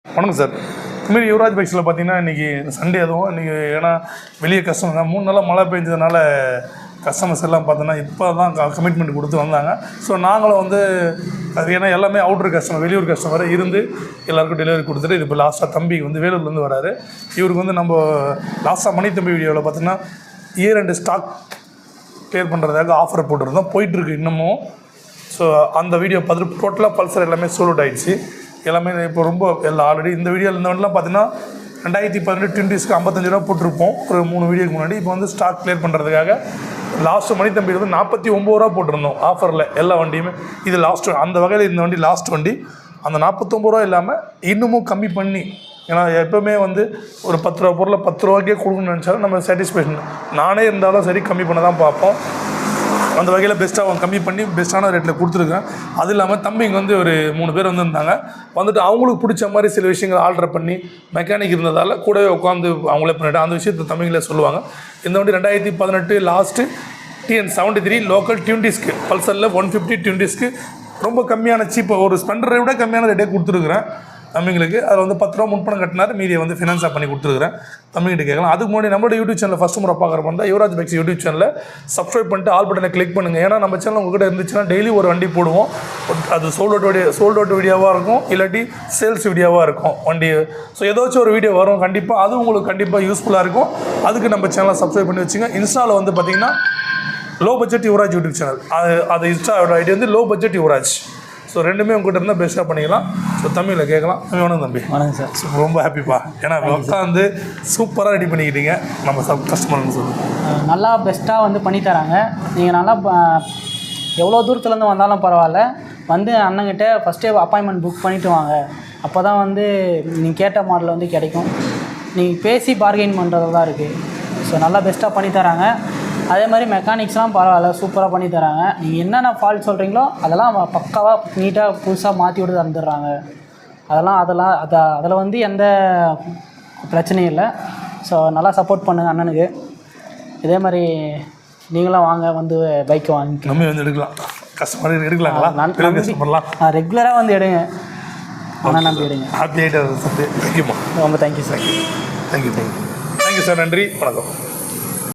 வணக்கம் சார். இதுமாரி யுவராஜ் பைக்ஸில் பார்த்தீங்கன்னா இன்றைக்கி சண்டே அதுவும் இன்றைக்கி ஏன்னா வெளியே கஸ்டமர் தான் 3 நாளாக மழை பெஞ்சதுனால கஸ்டமர்ஸ் எல்லாம் பார்த்தோன்னா இப்போ தான் கமிட்மெண்ட் கொடுத்து வந்தாங்க. ஸோ நாங்களும் வந்து அது ஏன்னா எல்லாமே அவுட்ரு கஸ்டமர் வெளியூர் கஸ்டமர் இருந்து எல்லாருக்கும் டெலிவரி கொடுத்துட்டு இது இப்போ லாஸ்ட்டாக தம்பி வந்து வேலூர்லேருந்து வராரு. இவருக்கு வந்து நம்ம லாஸ்ட்டாக மணி தம்பி வீடியோவில் பார்த்தீங்கன்னா இயர் அண்டு ஸ்டாக் கிளியர் பண்ணுறதுக்காக ஆஃபர் போட்டிருந்தோம், போயிட்டுருக்கு இன்னமும். ஸோ அந்த வீடியோ பார்த்துட்டு டோட்டலாக பல்சர் எல்லாமே சோல்ட் அவுட் ஆகிடுச்சு. எல்லாமே இப்போ ரொம்ப எல்லாம் ஆல்ரெடி இந்த வீடியோவில் இருந்தவங்கலாம் பார்த்தீங்கன்னா 2018 20க்கு 55 ரூபா போட்டிருப்போம் ஒரு 3 வீடியோக்கு முன்னாடி. இப்போ வந்து ஸ்டாக் கிளியர் பண்ணுறதுக்காக லாஸ்ட்டு மணி தம்பி வந்து 49 ரூபா போட்டிருந்தோம் ஆஃபரில் எல்லா வண்டியுமே. இது லாஸ்ட்டு அந்த வகையில் இந்த வண்டி லாஸ்ட் வண்டி. அந்த 49 ரூபா இல்லாமல் இன்னமும் கம்மி பண்ணி, ஏன்னா எப்போவுமே வந்து ஒரு 10 ரூபா பொருளை 10 ரூபாய்க்கே கொடுக்கணும்னு நினச்சாலும் நம்ம சாட்டிஸ்ஃபேக்ஷன் நானே இருந்தாலும் சரி கம்மி பண்ண தான் பார்ப்போம். அந்த வகையில் பெஸ்ட்டாக அவங்க கம்மி பண்ணி பெஸ்ட்டான ரேட்டில் கொடுத்துருக்கேன். அது இல்லாமல் தம்பிங்க வந்து ஒரு 3 பேர் வந்துருந்தாங்க. வந்துட்டு அவங்களுக்கு பிடிச்ச மாதிரி சில விஷயங்கள் ஆல்ட்ரு பண்ணி மெக்கானிக் இருந்ததால் கூடவே உட்காந்து அவங்களே பண்ணிவிட்டு அந்த விஷயத்தை தம்பிங்களே சொல்லுவாங்க. இந்த வண்டி 2018 லாஸ்ட்டு TN73 லோக்கல் டியூன்டிஸ்க்கு பல்சரில் 150 டியூன்டிஸ்க்கு ரொம்ப கம்மியான சீப்பாக ஒரு ஸ்பெண்டரை விட கம்மியான ரேட்டே கொடுத்துருக்குறேன் தம்பிங்களுக்கு. அதில் வந்து 10 ரூபா முன்பணம் கட்டினார், மீதியை வந்து ஃபினான்ஸாக பண்ணி கொடுத்துருக்குறேன். தம்பிகிட்ட கேட்கலாம். அதுக்கு முன்னாடி நம்மளோட யூடியூப் சேனலில் ஃபஸ்ட் முறை பார்க்குற மாதிரி யுவராஜ் பைக்ஸ் யூடியூப் சேனலில் சப்ஸ்கிரைப் பண்ணிட்டு ஆல் பட்டனை கிளிக் பண்ணுங்கள். ஏன்னா நம்ம சேனல் உங்கள்கிட்ட இருந்துச்சுன்னா டெய்லி ஒரு வண்டி போடுவோம். அது சோல்ட் அவுட் வீடியோவாக இருக்கும், இல்லாட்டி சேல்ஸ் வீடியோவாக இருக்கும் வண்டி. ஸோ ஏதாச்சும் ஒரு வீடியோ வரும் கண்டிப்பாக, அது உங்களுக்கு கண்டிப்பாக யூஸ்ஃபுல்லாக இருக்கும். அதுக்கு நம்ம சேனலை சப்ஸ்கிரைப் பண்ணி வச்சுங்க. இன்ஸ்டாவில் வந்து பார்த்திங்கன்னா low budget Yuvraj YouTube channel, அது இன்ஸ்டாவோட ஐடி வந்து லோ பட்ஜெட் யுவராஜ். ஸோ ரெண்டுமே உங்கள்கிட்ட இருந்தால் பெஸ்ட்டாக பண்ணிக்கலாம். ஸோ தமிழில் கேட்கலாம். வணக்கம் தம்பி. வணக்கம் சார். ஸோ ரொம்ப ஹாப்பிப்பா, ஏன்னா உட்காந்து சூப்பராக ரெடி பண்ணிக்கிட்டீங்க நம்ம கஸ்டமர்னு சொல்லுங்கள். நல்லா பெஸ்ட்டாக வந்து பண்ணித்தராங்க. நீங்கள் நல்லா எவ்வளோ தூரத்துலேருந்து வந்தாலும் பரவாயில்ல, வந்து அண்ணங்கிட்ட ஃபஸ்ட்டே அப்பாயின்மெண்ட் புக் பண்ணிவிட்டு வாங்க. அப்போ தான் வந்து நீங்கள் கேட்ட மாடல் வந்து கிடைக்கும். நீங்கள் பேசி பார்கெயின் பண்ணுறது தான் இருக்குது. ஸோ நல்லா பெஸ்ட்டாக பண்ணித்தராங்க. அதே மாதிரி மெக்கானிக்ஸ்லாம் பரவாயில்ல, சூப்பராக பண்ணி தராங்க. நீங்கள் என்னென்ன ஃபால்ட் சொல்கிறீங்களோ அதெல்லாம் பக்காவாக நீட்டாக புதுசாக மாற்றி விட்டு தந்துடுறாங்க. அதில் வந்து எந்த பிரச்சனையும் இல்லை. ஸோ நல்லா சப்போர்ட் பண்ணுங்கள் அண்ணனுக்கு. இதே மாதிரி நீங்களாம் வாங்க, வந்து பைக்கை வாங்கி நம்ம வந்து எடுக்கலாம். கஸ்டமர் எடுக்கலாங்களா? ரெகுலராக வந்து எடுங்க, அண்ணன் நம்பி எடுங்க. ஹாப்பி ஆகிட்டு தேங்க்யூமா. ரொம்ப தேங்க்யூ சார். Thank you sir. நன்றி, வணக்கம்.